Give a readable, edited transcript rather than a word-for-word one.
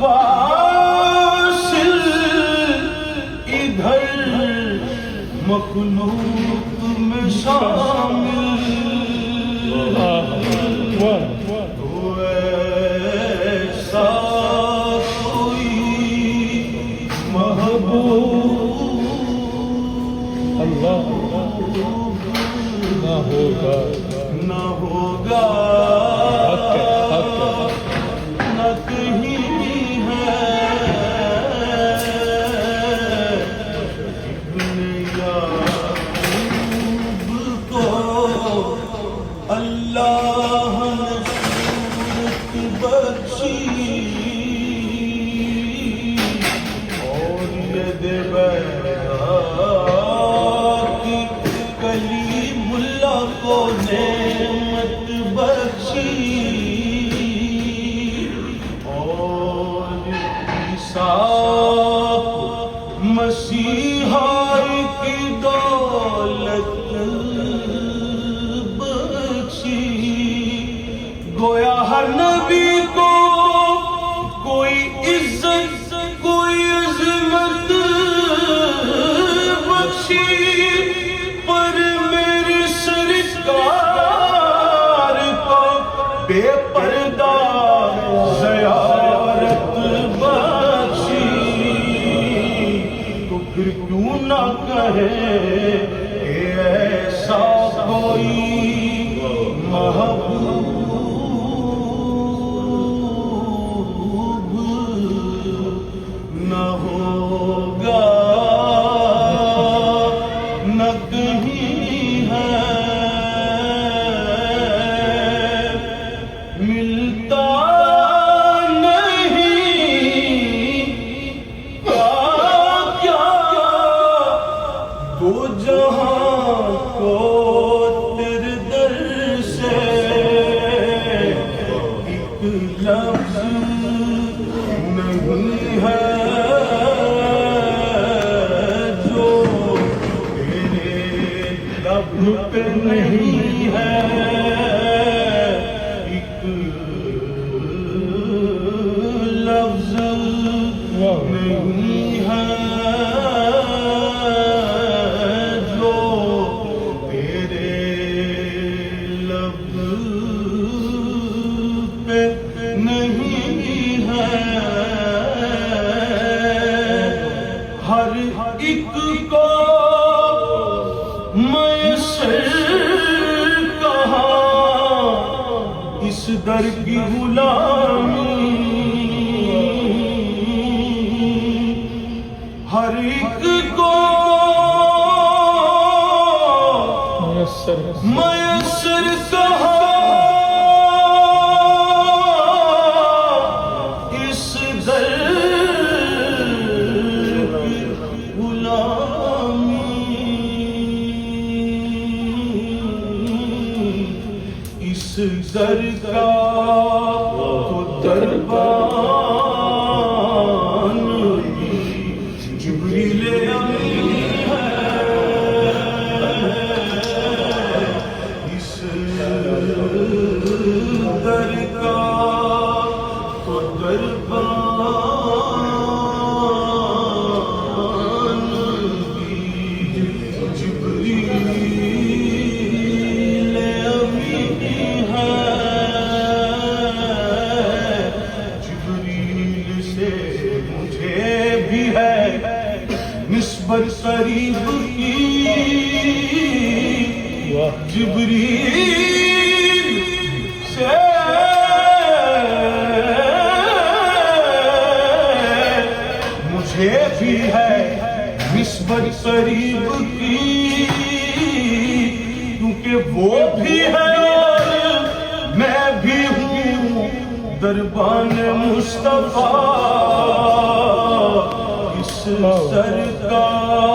واصل ادھر مخلوق میں شامل تو ایسا کوئی محبوب اللہ نہ ہوگا نہ ہوگا نہ کہیں ہے ابن یعقوب کو اللہ نے صورت بخشی اور ید بیضاء کی کلیم اللہ کو نعمت بخشی اور عیسیٰ مسیحا کی دولت بخشی گویا ہر نبی کو کوئی عزت کوئی عظمت بخشی پر میری سرکار کو بے پردہ زیارت بخشی تو پھر کیوں نہ کہے کہ ایسا کوئی محبوب نہ ہوگا نہ کہیں ہے ملتا نہیں کیا دو جہاں کو تیرے در سے ایک لفظ نہیں ہے جو تیرے لب پہ نہیں ہے ایک لفظ نہیں ہے جو تیرے لب پہ نہیں ہے ہر ایک کو میسر کہاں اس در کی غلامی ہر ایک کو میسر کہاں اس در کی غلامی اس در کا تو دربان جبریل امین ہے اس در کا تو دربان جبریل امین ہے جبریل سے مجھے بھی ہے نسبت قریب کی جبریل سے مجھے بھی ہے نسبت قریب کی کیونکہ وہ بھی ہے اور میں بھی ہوں دربان مصطفیٰ اس سرکار